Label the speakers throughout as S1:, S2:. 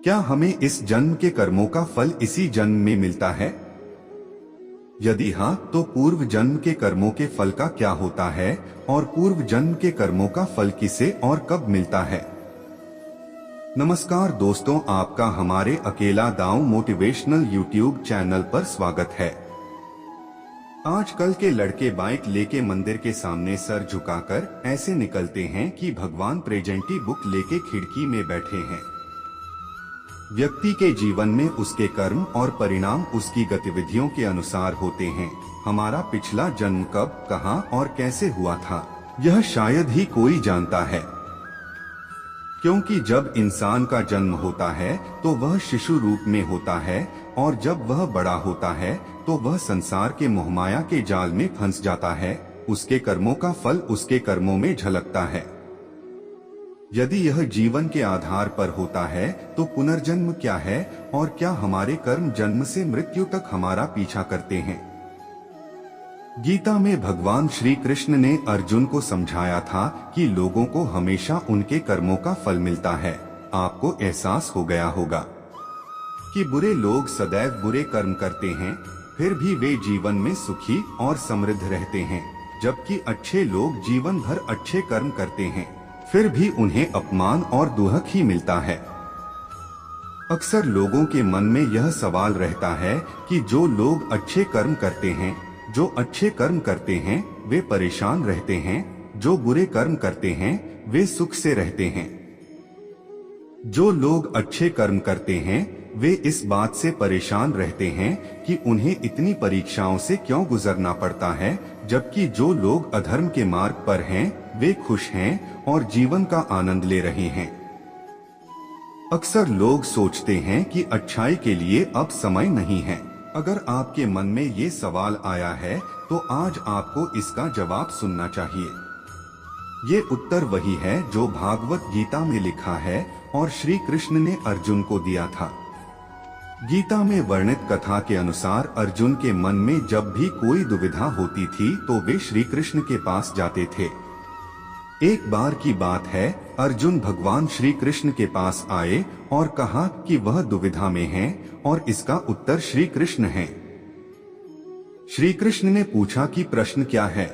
S1: क्या हमें इस जन्म के कर्मों का फल इसी जन्म में मिलता है? यदि हाँ, तो पूर्व जन्म के कर्मों के फल का क्या होता है और पूर्व जन्म के कर्मों का फल किसे और कब मिलता है? नमस्कार दोस्तों, आपका हमारे अकेला दांव मोटिवेशनल यूट्यूब चैनल पर स्वागत है। आजकल के लड़के बाइक लेके मंदिर के सामने सर झुकाकर ऐसे निकलते हैं कि भगवान प्रेजेंटी बुक लेके खिड़की में बैठे हैं। व्यक्ति के जीवन में उसके कर्म और परिणाम उसकी गतिविधियों के अनुसार होते हैं। हमारा पिछला जन्म कब, कहां और कैसे हुआ था, यह शायद ही कोई जानता है। क्योंकि जब इंसान का जन्म होता है तो वह शिशु रूप में होता है और जब वह बड़ा होता है तो वह संसार के मोहमाया के जाल में फंस जाता है। उसके कर्मों का फल उसके कर्मों में झलकता है। यदि यह जीवन के आधार पर होता है तो पुनर्जन्म क्या है और क्या हमारे कर्म जन्म से मृत्यु तक हमारा पीछा करते हैं? गीता में भगवान श्री कृष्ण ने अर्जुन को समझाया था कि लोगों को हमेशा उनके कर्मों का फल मिलता है। आपको एहसास हो गया होगा कि बुरे लोग सदैव बुरे कर्म करते हैं, फिर भी वे जीवन में सुखी और समृद्ध रहते हैं, जबकि अच्छे लोग जीवन भर अच्छे कर्म करते हैं, फिर भी उन्हें अपमान और दुहक ही मिलता है। अक्सर लोगों के मन में यह सवाल रहता है कि जो लोग अच्छे कर्म करते हैं, जो अच्छे कर्म करते हैं वे परेशान रहते हैं, जो बुरे कर्म करते हैं वे सुख से रहते हैं। जो लोग अच्छे कर्म करते हैं वे इस बात से परेशान रहते हैं कि उन्हें इतनी परीक्षाओं से क्यों गुजरना पड़ता है, जबकि जो लोग अधर्म के मार्ग पर हैं वे खुश हैं और जीवन का आनंद ले रहे हैं। अक्सर लोग सोचते हैं कि अच्छाई के लिए अब समय नहीं है। अगर आपके मन में ये सवाल आया है तो आज आपको इसका जवाब सुनना चाहिए। ये उत्तर वही है जो भागवत गीता में लिखा है और श्री कृष्ण ने अर्जुन को दिया था। गीता में वर्णित कथा के अनुसार अर्जुन के मन में जब भी कोई दुविधा होती थी तो वे श्री कृष्ण के पास जाते थे। एक बार की बात है, अर्जुन भगवान श्री कृष्ण के पास आए और कहा कि वह दुविधा में है और इसका उत्तर श्री कृष्ण है। श्री कृष्ण ने पूछा कि प्रश्न क्या है?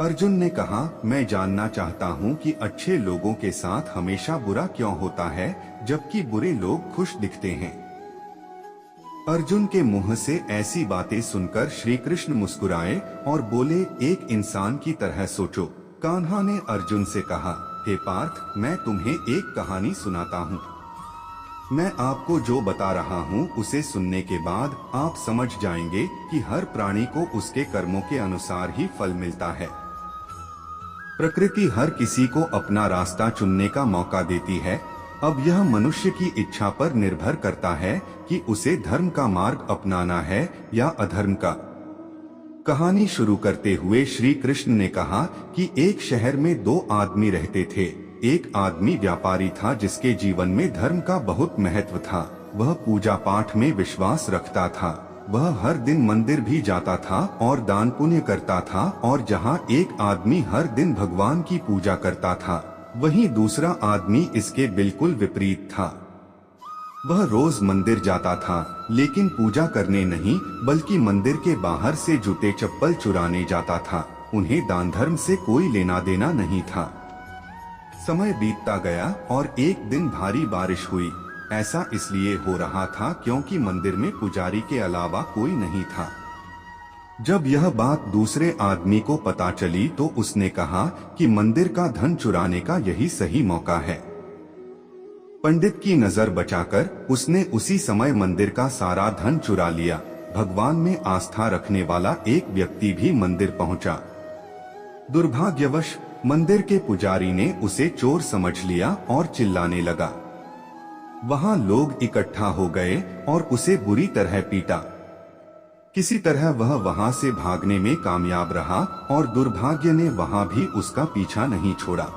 S1: अर्जुन ने कहा, मैं जानना चाहता हूँ कि अच्छे लोगों के साथ हमेशा बुरा क्यों होता है जबकि बुरे लोग खुश दिखते हैं। अर्जुन के मुंह से ऐसी बातें सुनकर श्री कृष्ण मुस्कुराए और बोले, एक इंसान की तरह सोचो। कान्हा ने अर्जुन से कहा, हे पार्थ, मैं तुम्हें एक कहानी सुनाता हूँ। मैं आपको जो बता रहा हूँ उसे सुनने के बाद आप समझ जाएंगे कि हर प्राणी को उसके कर्मों के अनुसार ही फल मिलता है। प्रकृति हर किसी को अपना रास्ता चुनने का मौका देती है। अब यह मनुष्य की इच्छा पर निर्भर करता है कि उसे धर्म का मार्ग अपनाना है या अधर्म का। कहानी शुरू करते हुए श्री कृष्ण ने कहा कि एक शहर में दो आदमी रहते थे। एक आदमी व्यापारी था जिसके जीवन में धर्म का बहुत महत्व था। वह पूजा पाठ में विश्वास रखता था। वह हर दिन मंदिर भी जाता था और दान पुण्य करता था, और जहाँ एक आदमी हर दिन भगवान की पूजा करता था वहीं दूसरा आदमी इसके बिल्कुल विपरीत था। वह रोज मंदिर जाता था, लेकिन पूजा करने नहीं बल्कि मंदिर के बाहर से जूते चप्पल चुराने जाता था। उन्हें दान धर्म से कोई लेना देना नहीं था। समय बीतता गया और एक दिन भारी बारिश हुई। ऐसा इसलिए हो रहा था क्योंकि मंदिर में पुजारी के अलावा कोई नहीं था। जब यह बात दूसरे आदमी को पता चली तो उसने कहा कि मंदिर का धन चुराने का यही सही मौका है। पंडित की नजर बचाकर उसने उसी समय मंदिर का सारा धन चुरा लिया। भगवान में आस्था रखने वाला एक व्यक्ति भी मंदिर पहुंचा। दुर्भाग्यवश मंदिर के पुजारी ने उसे चोर समझ लिया और चिल्लाने लगा। वहां लोग इकट्ठा हो गए और उसे बुरी तरह पीटा। किसी तरह वह वहां से भागने में कामयाब रहा और दुर्भाग्य ने वहां भी उसका पीछा नहीं छोड़ा।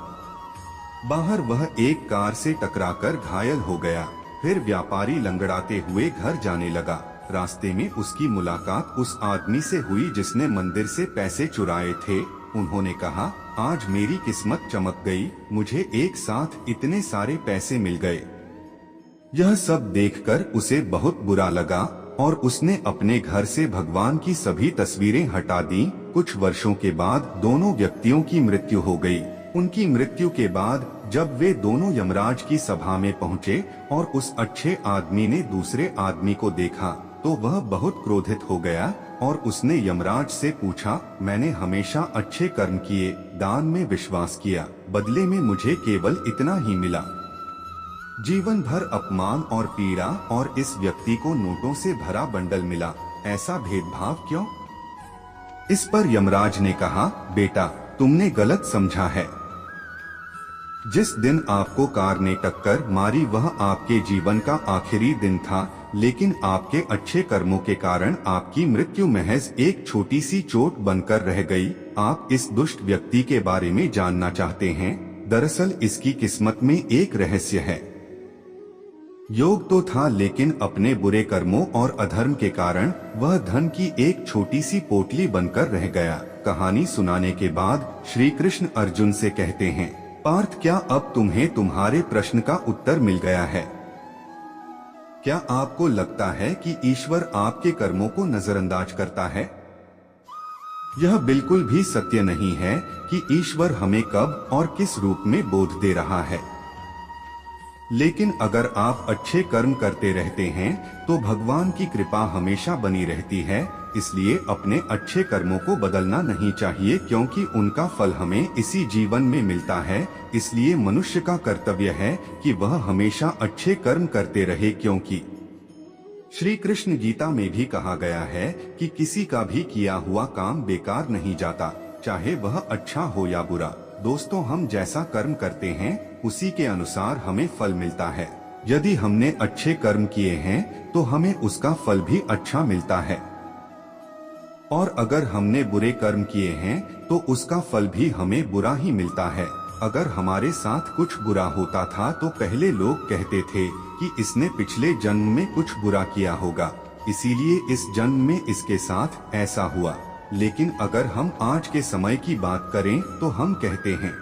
S1: बाहर वह एक कार से टकराकर घायल हो गया। फिर व्यापारी लंगड़ाते हुए घर जाने लगा। रास्ते में उसकी मुलाकात उस आदमी से हुई जिसने मंदिर से पैसे चुराए थे। उन्होंने कहा, आज मेरी किस्मत चमक गई, मुझे एक साथ इतने सारे पैसे मिल गए। यह सब देखकर उसे बहुत बुरा लगा और उसने अपने घर से भगवान की सभी तस्वीरें हटा दी। कुछ वर्षों के बाद दोनों व्यक्तियों की मृत्यु हो गई। उनकी मृत्यु के बाद जब वे दोनों यमराज की सभा में पहुँचे और उस अच्छे आदमी ने दूसरे आदमी को देखा तो वह बहुत क्रोधित हो गया और उसने यमराज से पूछा, मैंने हमेशा अच्छे कर्म किए, दान में विश्वास किया, बदले में मुझे केवल इतना ही मिला। जीवन भर अपमान और पीड़ा और इस व्यक्ति को नोटों से भरा बंडल मिला, ऐसा भेदभाव क्यों? इस पर यमराज ने कहा, बेटा तुमने गलत समझा है। जिस दिन आपको कार ने टक्कर मारी वह आपके जीवन का आखिरी दिन था, लेकिन आपके अच्छे कर्मों के कारण आपकी मृत्यु महज एक छोटी सी चोट बनकर रह गई। आप इस दुष्ट व्यक्ति के बारे में जानना चाहते हैं? दरअसल इसकी किस्मत में एक रहस्य है। योग तो था, लेकिन अपने बुरे कर्मों और अधर्म के कारण वह धन की एक छोटी सी पोटली बनकर रह गया। कहानी सुनाने के बाद श्री कृष्ण अर्जुन से कहते हैं, पार्थ क्या अब तुम्हें तुम्हारे प्रश्न का उत्तर मिल गया है? क्या आपको लगता है कि ईश्वर आपके कर्मों को नजरअंदाज करता है? यह बिल्कुल भी सत्य नहीं है कि ईश्वर हमें कब और किस रूप में बोध दे रहा है। लेकिन अगर आप अच्छे कर्म करते रहते हैं तो भगवान की कृपा हमेशा बनी रहती है। इसलिए अपने अच्छे कर्मों को बदलना नहीं चाहिए, क्योंकि उनका फल हमें इसी जीवन में मिलता है। इसलिए मनुष्य का कर्तव्य है कि वह हमेशा अच्छे कर्म करते रहे, क्योंकि श्री कृष्ण गीता में भी कहा गया है कि किसी का भी किया हुआ काम बेकार नहीं जाता, चाहे वह अच्छा हो या बुरा। दोस्तों, हम जैसा कर्म करते हैं उसी के अनुसार हमें फल मिलता है। यदि हमने अच्छे कर्म किए हैं तो हमें उसका फल भी अच्छा मिलता है, और अगर हमने बुरे कर्म किए हैं तो उसका फल भी हमें बुरा ही मिलता है। अगर हमारे साथ कुछ बुरा होता था तो पहले लोग कहते थे कि इसने पिछले जन्म में कुछ बुरा किया होगा, इसीलिए इस जन्म में इसके साथ ऐसा हुआ। लेकिन अगर हम आज के समय की बात करें तो हम कहते हैं,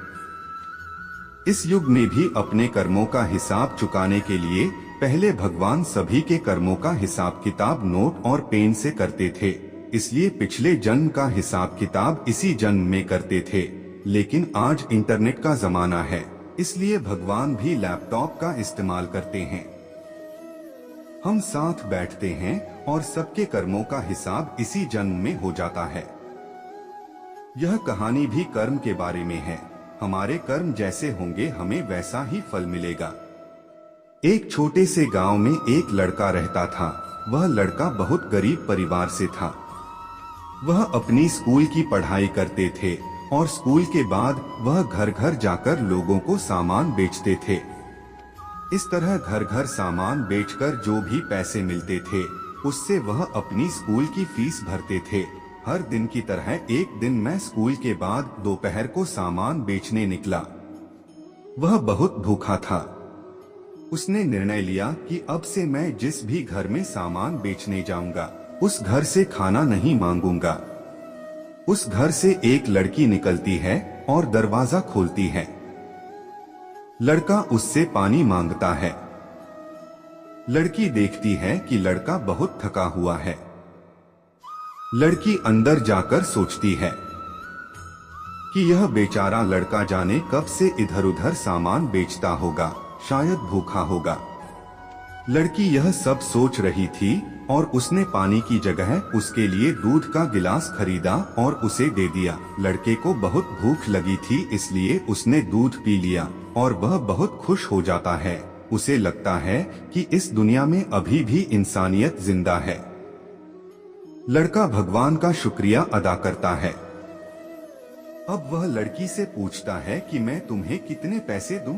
S1: इस युग में भी अपने कर्मों का हिसाब चुकाने के लिए पहले भगवान सभी के कर्मों का हिसाब किताब नोट और पेन से करते थे। इसलिए पिछले जन्म का हिसाब किताब इसी जन्म में करते थे। लेकिन आज इंटरनेट का जमाना है, इसलिए भगवान भी लैपटॉप का इस्तेमाल करते हैं। हम साथ बैठते हैं और सबके कर्मों का हिसाब इसी जन्म में हो जाता है। यह कहानी भी कर्म के बारे में है। हमारे कर्म जैसे होंगे हमें वैसा ही फल मिलेगा। एक छोटे से गांव में एक लड़का रहता था। वह लड़का बहुत गरीब परिवार से था। वह अपनी स्कूल की पढ़ाई करते थे और स्कूल के बाद वह घर घर जाकर लोगों को सामान बेचते थे। इस तरह घर घर सामान बेचकर जो भी पैसे मिलते थे उससे वह अपनी स्कूल की फीस भरते थे। हर दिन की तरह एक दिन मैं स्कूल के बाद दोपहर को सामान बेचने निकला। वह बहुत भूखा था। उसने निर्णय लिया कि अब से मैं जिस भी घर में सामान बेचने जाऊंगा उस घर से खाना नहीं मांगूंगा। उस घर से एक लड़की निकलती है और दरवाजा खोलती है। लड़का उससे पानी मांगता है। लड़की देखती है कि लड़का बहुत थका हुआ है। लड़की अंदर जाकर सोचती है कि यह बेचारा लड़का जाने कब से इधर उधर सामान बेचता होगा, शायद भूखा होगा। लड़की यह सब सोच रही थी और उसने पानी की जगह उसके लिए दूध का गिलास खरीदा और उसे दे दिया। लड़के को बहुत भूख लगी थी, इसलिए उसने दूध पी लिया और वह बहुत खुश हो जाता है। उसे लगता है कि इस दुनिया में अभी भी इंसानियत जिंदा है। लड़का भगवान का शुक्रिया अदा करता है। अब वह लड़की से पूछता है कि मैं तुम्हें कितने पैसे दूं?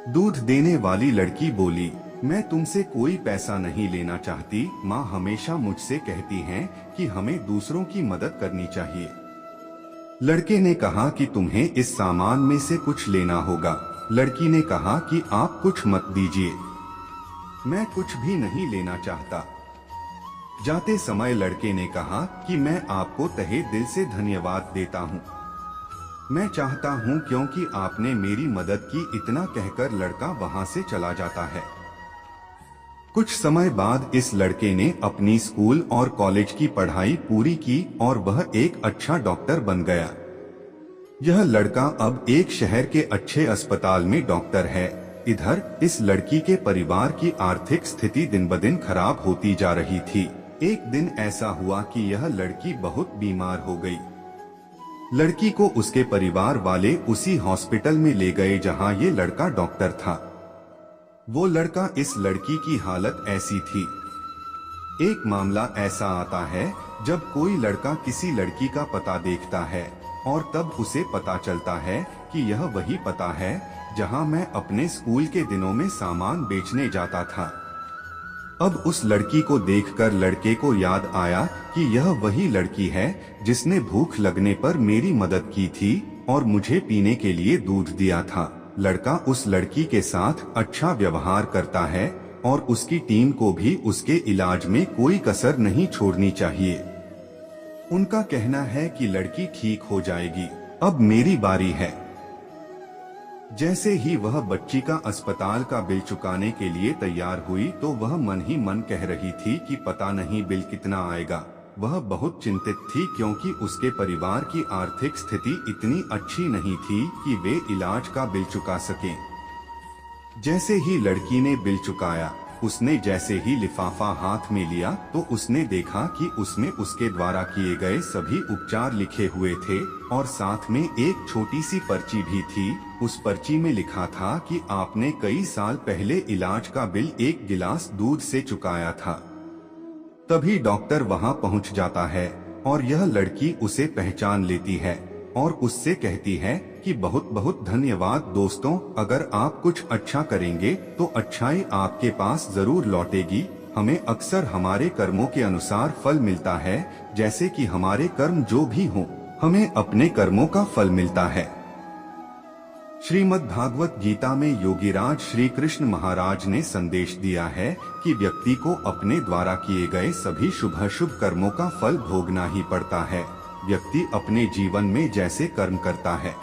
S1: दूध देने वाली लड़की बोली, मैं तुमसे कोई पैसा नहीं लेना चाहती। माँ हमेशा मुझसे कहती हैं कि हमें दूसरों की मदद करनी चाहिए। लड़के ने कहा कि तुम्हें इस सामान में से कुछ लेना होगा। लड़की ने कहा कि आप कुछ मत दीजिए, मैं कुछ भी नहीं लेना चाहता। जाते समय लड़के ने कहा कि मैं आपको तहे दिल से धन्यवाद देता हूँ। मैं चाहता हूँ क्योंकि आपने मेरी मदद की। इतना कहकर लड़का वहाँ से चला जाता है। कुछ समय बाद इस लड़के ने अपनी स्कूल और कॉलेज की पढ़ाई पूरी की और वह एक अच्छा डॉक्टर बन गया। यह लड़का अब एक शहर के अच्छे अस्पताल में डॉक्टर है। इधर इस लड़की के परिवार की आर्थिक स्थिति दिन ब दिन खराब होती जा रही थी। एक दिन ऐसा हुआ कि यह लड़की बहुत बीमार हो गई। लड़की को उसके परिवार वाले उसी हॉस्पिटल में ले गए जहां ये लड़का डॉक्टर था। वो लड़का इस लड़की की हालत ऐसी थी। एक मामला ऐसा आता है जब कोई लड़का किसी लड़की का पता देखता है और तब उसे पता चलता है कि यह वही पता है जहां मैं अपने स्कूल के दिनों में सामान बेचने जाता था। अब उस लड़की को देखकर लड़के को याद आया कि यह वही लड़की है जिसने भूख लगने पर मेरी मदद की थी और मुझे पीने के लिए दूध दिया था। लड़का उस लड़की के साथ अच्छा व्यवहार करता है और उसकी टीम को भी उसके इलाज में कोई कसर नहीं छोड़नी चाहिए। उनका कहना है कि लड़की ठीक हो जाएगी, अब मेरी बारी है। जैसे ही वह बच्ची का अस्पताल का बिल चुकाने के लिए तैयार हुई तो वह मन ही मन कह रही थी कि पता नहीं बिल कितना आएगा। वह बहुत चिंतित थी क्योंकि उसके परिवार की आर्थिक स्थिति इतनी अच्छी नहीं थी कि वे इलाज का बिल चुका सकें। जैसे ही लड़की ने बिल चुकाया, उसने जैसे ही लिफाफा हाथ में लिया तो उसने देखा कि उसमें उसके द्वारा किए गए सभी उपचार लिखे हुए थे और साथ में एक छोटी सी पर्ची भी थी। उस पर्ची में लिखा था कि आपने कई साल पहले इलाज का बिल 1 गिलास दूध से चुकाया था। तभी डॉक्टर वहां पहुंच जाता है और यह लड़की उसे पहचान लेती है और उससे कहती है कि बहुत बहुत धन्यवाद दोस्तों, अगर आप कुछ अच्छा करेंगे तो अच्छाई आपके पास जरूर लौटेगी। हमें अक्सर हमारे कर्मों के अनुसार फल मिलता है, जैसे कि हमारे कर्म जो भी हों, हमें अपने कर्मों का फल मिलता है। श्रीमद् भागवत गीता में योगीराज श्री कृष्ण महाराज ने संदेश दिया है कि व्यक्ति को अपने द्वारा किए गए सभी शुभ कर्मों का फल भोगना ही पड़ता है। व्यक्ति अपने जीवन में जैसे कर्म करता है,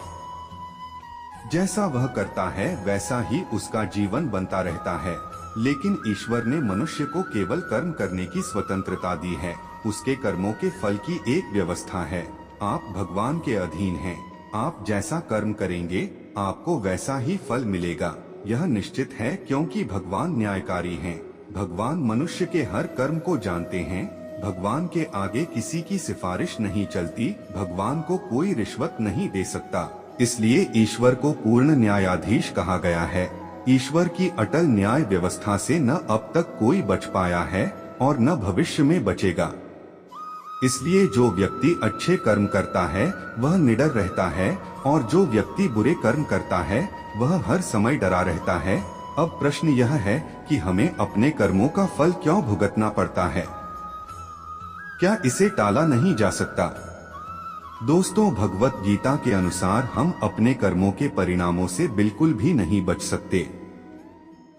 S1: जैसा वह करता है वैसा ही उसका जीवन बनता रहता है। लेकिन ईश्वर ने मनुष्य को केवल कर्म करने की स्वतंत्रता दी है। उसके कर्मों के फल की एक व्यवस्था है। आप भगवान के अधीन हैं। आप जैसा कर्म करेंगे आपको वैसा ही फल मिलेगा। यह निश्चित है क्योंकि भगवान न्यायकारी हैं। भगवान मनुष्य के हर कर्म को जानते हैं। भगवान के आगे किसी की सिफारिश नहीं चलती। भगवान को कोई रिश्वत नहीं दे सकता। इसलिए ईश्वर को पूर्ण न्यायाधीश कहा गया है। ईश्वर की अटल न्याय व्यवस्था से न अब तक कोई बच पाया है और न भविष्य में बचेगा। इसलिए जो व्यक्ति अच्छे कर्म करता है वह निडर रहता है और जो व्यक्ति बुरे कर्म करता है वह हर समय डरा रहता है। अब प्रश्न यह है कि हमें अपने कर्मों का फल क्यों भुगतना पड़ता है? क्या इसे टाला नहीं जा सकता? दोस्तों, भगवत गीता के अनुसार हम अपने कर्मों के परिणामों से बिल्कुल भी नहीं बच सकते।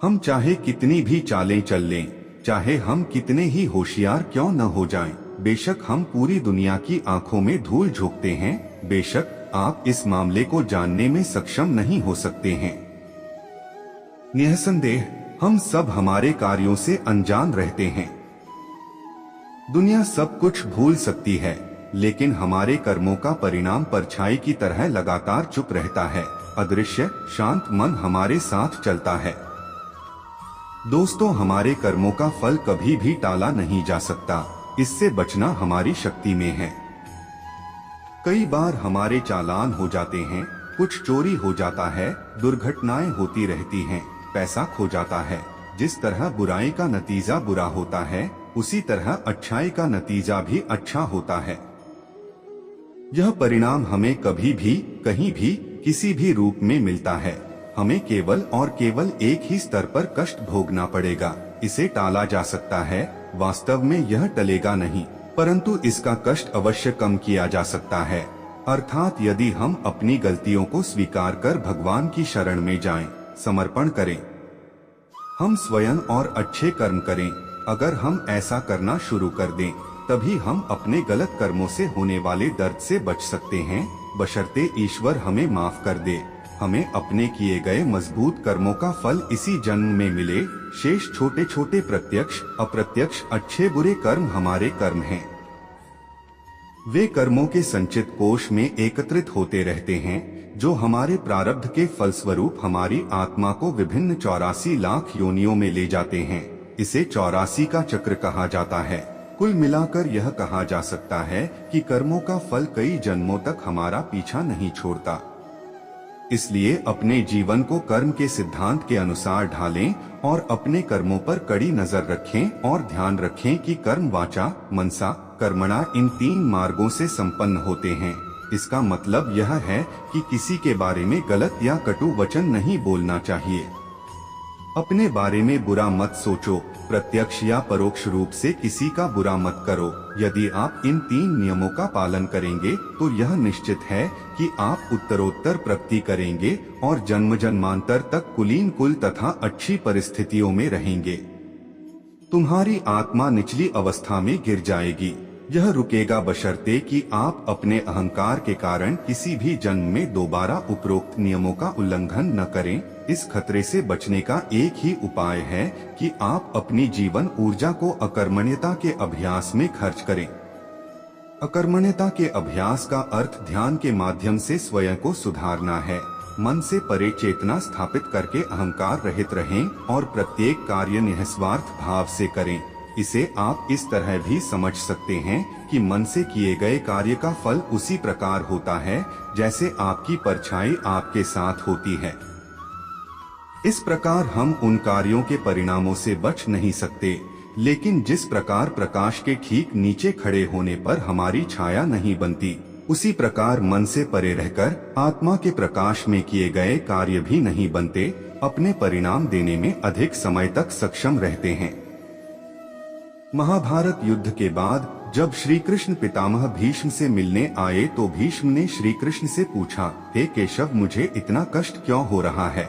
S1: हम चाहे कितनी भी चालें चल लें, चाहे हम कितने ही होशियार क्यों न हो जाएं, बेशक हम पूरी दुनिया की आंखों में धूल झोंकते हैं, बेशक आप इस मामले को जानने में सक्षम नहीं हो सकते हैं। निसंदेह हम सब हमारे कार्यों से अनजान रहते हैं। दुनिया सब कुछ भूल सकती है, लेकिन हमारे कर्मों का परिणाम परछाई की तरह लगातार चुप रहता है। अदृश्य शांत मन हमारे साथ चलता है। दोस्तों, हमारे कर्मों का फल कभी भी टाला नहीं जा सकता। इससे बचना हमारी शक्ति में है। कई बार हमारे चालान हो जाते हैं, कुछ चोरी हो जाता है, दुर्घटनाएं होती रहती हैं, पैसा खो जाता है। जिस तरह बुराई का नतीजा बुरा होता है, उसी तरह अच्छाई का नतीजा भी अच्छा होता है। यह परिणाम हमें कभी भी, कहीं भी, किसी भी रूप में मिलता है। हमें केवल और केवल एक ही स्तर पर कष्ट भोगना पड़ेगा। इसे टाला जा सकता है, वास्तव में यह टलेगा नहीं, परंतु इसका कष्ट अवश्य कम किया जा सकता है। अर्थात यदि हम अपनी गलतियों को स्वीकार कर भगवान की शरण में जाएं, समर्पण करें, हम स्वयं और अच्छे कर्म करें। अगर हम ऐसा करना शुरू कर दें, तभी हम अपने गलत कर्मों से होने वाले दर्द से बच सकते हैं, बशर्ते ईश्वर हमें माफ कर दे। हमें अपने किए गए मजबूत कर्मों का फल इसी जन्म में मिले। शेष छोटे छोटे प्रत्यक्ष अप्रत्यक्ष अच्छे बुरे कर्म हमारे कर्म हैं। वे कर्मों के संचित कोश में एकत्रित होते रहते हैं, जो हमारे प्रारब्ध के फलस्वरूप हमारी आत्मा को विभिन्न 84 लाख योनियों में ले जाते हैं। इसे 84 का चक्र कहा जाता है। कुल मिलाकर यह कहा जा सकता है कि कर्मों का फल कई जन्मों तक हमारा पीछा नहीं छोड़ता। इसलिए अपने जीवन को कर्म के सिद्धांत के अनुसार ढालें और अपने कर्मों पर कड़ी नजर रखें और ध्यान रखें कि कर्म वाचा मनसा कर्मणा इन 3 मार्गों से संपन्न होते हैं। इसका मतलब यह है कि किसी के बारे में गलत या कटु वचन नहीं बोलना चाहिए। अपने बारे में बुरा मत सोचो, प्रत्यक्ष या परोक्ष रूप से किसी का बुरा मत करो। यदि आप इन 3 नियमों का पालन करेंगे तो यह निश्चित है कि आप उत्तरोत्तर प्रगति करेंगे और जन्म जन्मांतर तक कुलीन कुल तथा अच्छी परिस्थितियों में रहेंगे। तुम्हारी आत्मा निचली अवस्था में गिर जाएगी। यह रुकेगा बशर्ते कि आप अपने अहंकार के कारण किसी भी जन्म में दोबारा उपरोक्त नियमों का उल्लंघन न करें। इस खतरे से बचने का एक ही उपाय है कि आप अपनी जीवन ऊर्जा को अकर्मण्यता के अभ्यास में खर्च करें। अकर्मण्यता के अभ्यास का अर्थ ध्यान के माध्यम से स्वयं को सुधारना है। मन से परे चेतना स्थापित करके अहंकार रहित रहें और प्रत्येक कार्य निस्वार्थ भाव से करें। इसे आप इस तरह भी समझ सकते हैं कि मन से किए गए कार्य का फल उसी प्रकार होता है जैसे आपकी परछाई आपके साथ होती है। इस प्रकार हम उन कार्यों के परिणामों से बच नहीं सकते, लेकिन जिस प्रकार प्रकाश के ठीक नीचे खड़े होने पर हमारी छाया नहीं बनती, उसी प्रकार मन से परे रहकर आत्मा के प्रकाश में किए गए कार्य भी नहीं बनते, अपने परिणाम देने में अधिक समय तक सक्षम रहते हैं। महाभारत युद्ध के बाद जब श्री कृष्ण पितामह भीष्म से मिलने आए तो भीष्म ने श्री कृष्ण से पूछा, हे केशव, मुझे इतना कष्ट क्यों हो रहा है?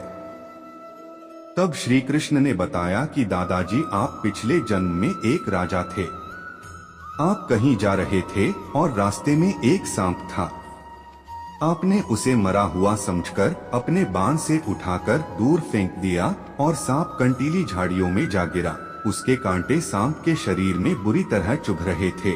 S1: तब श्री कृष्ण ने बताया कि दादाजी, आप पिछले जन्म में एक राजा थे। आप कहीं जा रहे थे और रास्ते में एक सांप था। आपने उसे मरा हुआ समझकर अपने बाण से उठाकर दूर फेंक दिया और सांप कंटीली झाड़ियों में जा गिरा। उसके कांटे सांप के शरीर में बुरी तरह चुभ रहे थे।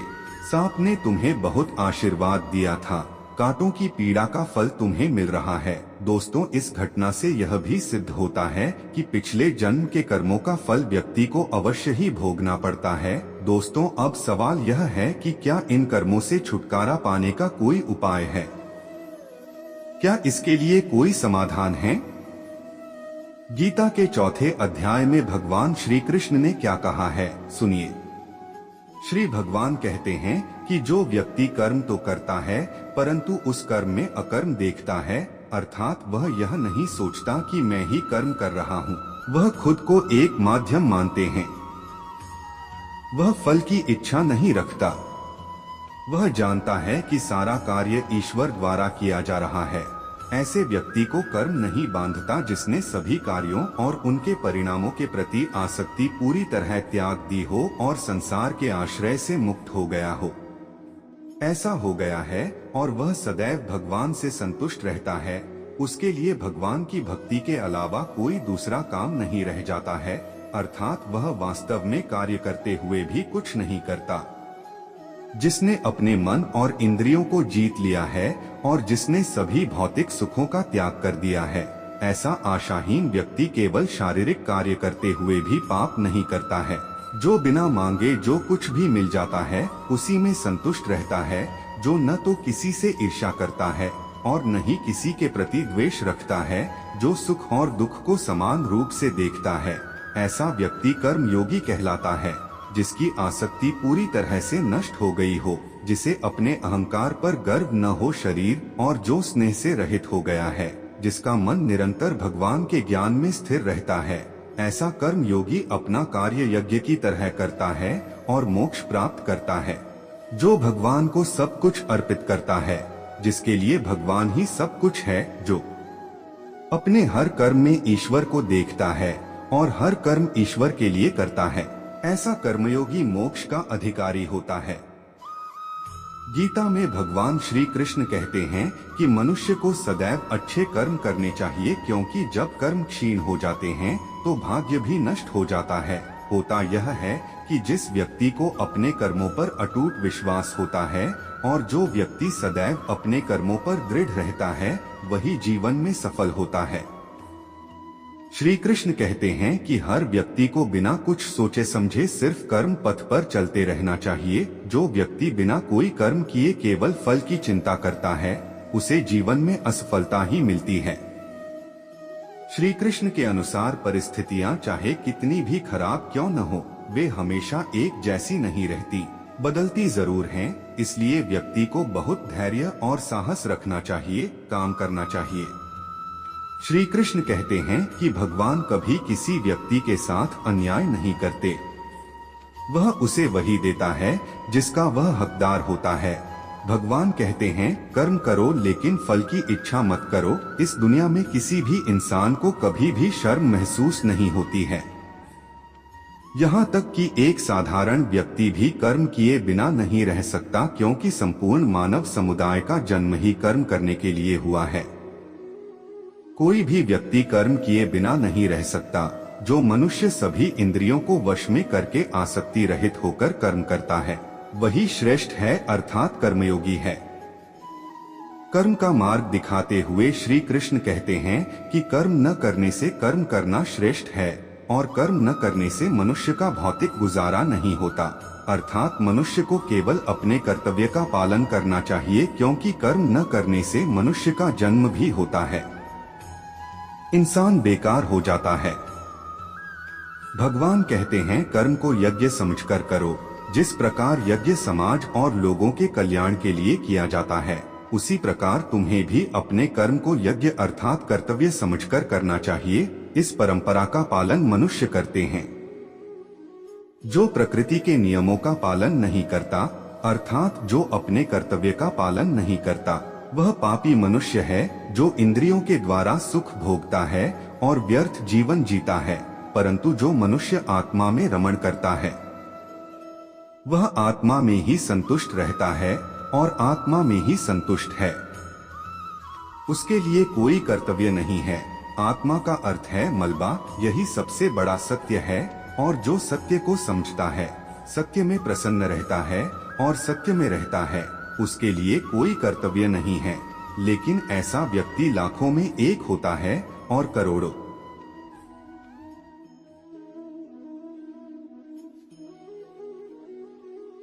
S1: सांप ने तुम्हें बहुत आशीर्वाद दिया था, कांटों की पीड़ा का फल तुम्हें मिल रहा है। दोस्तों, इस घटना से यह भी सिद्ध होता है कि पिछले जन्म के कर्मों का फल व्यक्ति को अवश्य ही भोगना पड़ता है। दोस्तों, अब सवाल यह है कि क्या इन कर्मों से छुटकारा पाने का कोई उपाय है? क्या इसके लिए कोई समाधान है? गीता के 4थे अध्याय में भगवान श्री कृष्ण ने क्या कहा है, सुनिए। श्री भगवान कहते हैं कि जो व्यक्ति कर्म तो करता है परंतु उस कर्म में अकर्म देखता है, अर्थात वह यह नहीं सोचता कि मैं ही कर्म कर रहा हूँ, वह खुद को एक माध्यम मानते हैं। वह फल की इच्छा नहीं रखता। वह जानता है कि सारा कार्य ईश्वर द्वारा किया जा रहा है। ऐसे व्यक्ति को कर्म नहीं बांधता जिसने सभी कार्यों और उनके परिणामों के प्रति आसक्ति पूरी तरह त्याग दी हो और संसार के आश्रय से मुक्त हो गया हो। ऐसा हो गया है और वह सदैव भगवान से संतुष्ट रहता है। उसके लिए भगवान की भक्ति के अलावा कोई दूसरा काम नहीं रह जाता है, अर्थात वह वास्तव में कार्य करते हुए भी कुछ नहीं करता। जिसने अपने मन और इंद्रियों को जीत लिया है और जिसने सभी भौतिक सुखों का त्याग कर दिया है, ऐसा आशाहीन व्यक्ति केवल शारीरिक कार्य करते हुए भी पाप नहीं करता है। जो बिना मांगे जो कुछ भी मिल जाता है उसी में संतुष्ट रहता है, जो न तो किसी से ईर्ष्या करता है और न ही किसी के प्रति द्वेष रखता है, जो सुख और दुख को समान रूप से देखता है, ऐसा व्यक्ति कर्म योगी कहलाता है। जिसकी आसक्ति पूरी तरह से नष्ट हो गई हो, जिसे अपने अहंकार पर गर्व न हो शरीर और जो स्नेह से रहित हो गया है, जिसका मन निरंतर भगवान के ज्ञान में स्थिर रहता है, ऐसा कर्म योगी अपना कार्य यज्ञ की तरह करता है और मोक्ष प्राप्त करता है। जो भगवान को सब कुछ अर्पित करता है, जिसके लिए भगवान ही सब कुछ है, जो अपने हर कर्म में ईश्वर को देखता है और हर कर्म ईश्वर के लिए करता है, ऐसा कर्मयोगी मोक्ष का अधिकारी होता है। गीता में भगवान श्री कृष्ण कहते हैं कि मनुष्य को सदैव अच्छे कर्म करने चाहिए, क्योंकि जब कर्म क्षीण हो जाते हैं तो भाग्य भी नष्ट हो जाता है। होता यह है कि जिस व्यक्ति को अपने कर्मों पर अटूट विश्वास होता है और जो व्यक्ति सदैव अपने कर्मों पर दृढ़ रहता है, वही जीवन में सफल होता है। श्री कृष्ण कहते हैं कि हर व्यक्ति को बिना कुछ सोचे समझे सिर्फ कर्म पथ पर चलते रहना चाहिए। जो व्यक्ति बिना कोई कर्म किए केवल फल की चिंता करता है, उसे जीवन में असफलता ही मिलती है। श्री कृष्ण के अनुसार परिस्थितियां चाहे कितनी भी खराब क्यों न हो, वे हमेशा एक जैसी नहीं रहती, बदलती जरूर हैं। इसलिए व्यक्ति को बहुत धैर्य और साहस रखना चाहिए, काम करना चाहिए। श्री कृष्ण कहते हैं कि भगवान कभी किसी व्यक्ति के साथ अन्याय नहीं करते। वह उसे वही देता है जिसका वह हकदार होता है। भगवान कहते हैं, कर्म करो लेकिन फल की इच्छा मत करो। इस दुनिया में किसी भी इंसान को कभी भी शर्म महसूस नहीं होती है। यहाँ तक कि एक साधारण व्यक्ति भी कर्म किए बिना नहीं रह सकता, क्योंकि संपूर्ण मानव समुदाय का जन्म ही कर्म करने के लिए हुआ है। कोई भी व्यक्ति कर्म किए बिना नहीं रह सकता। जो मनुष्य सभी इंद्रियों को वश में करके आसक्ति रहित होकर कर्म करता है, वही श्रेष्ठ है, अर्थात कर्मयोगी है। कर्म का मार्ग दिखाते हुए श्री कृष्ण कहते हैं कि कर्म न करने से कर्म करना श्रेष्ठ है, और कर्म न करने से मनुष्य का भौतिक गुजारा नहीं होता। अर्थात मनुष्य को केवल अपने कर्तव्य का पालन करना चाहिए, क्योंकि कर्म न करने से मनुष्य का जन्म भी होता है, इंसान बेकार हो जाता है। भगवान कहते हैं, कर्म को यज्ञ समझकर करो। जिस प्रकार यज्ञ समाज और लोगों के कल्याण के लिए किया जाता है, उसी प्रकार तुम्हें भी अपने कर्म को यज्ञ अर्थात कर्तव्य समझकर करना चाहिए। इस परंपरा का पालन मनुष्य करते हैं। जो प्रकृति के नियमों का पालन नहीं करता, अर्थात जो अपने कर्तव्य का पालन नहीं करता, वह पापी मनुष्य है। जो इंद्रियों के द्वारा सुख भोगता है और व्यर्थ जीवन जीता है, परंतु जो मनुष्य आत्मा में रमण करता है, वह आत्मा में ही संतुष्ट रहता है और आत्मा में ही संतुष्ट है। उसके लिए कोई कर्तव्य नहीं है। आत्मा का अर्थ है मलबा, यही सबसे बड़ा सत्य है। और जो सत्य को समझता है, सत्य में प्रसन्न रहता है और सत्य में रहता है, उसके लिए कोई कर्तव्य नहीं है। लेकिन ऐसा व्यक्ति लाखों में एक होता है और करोड़ों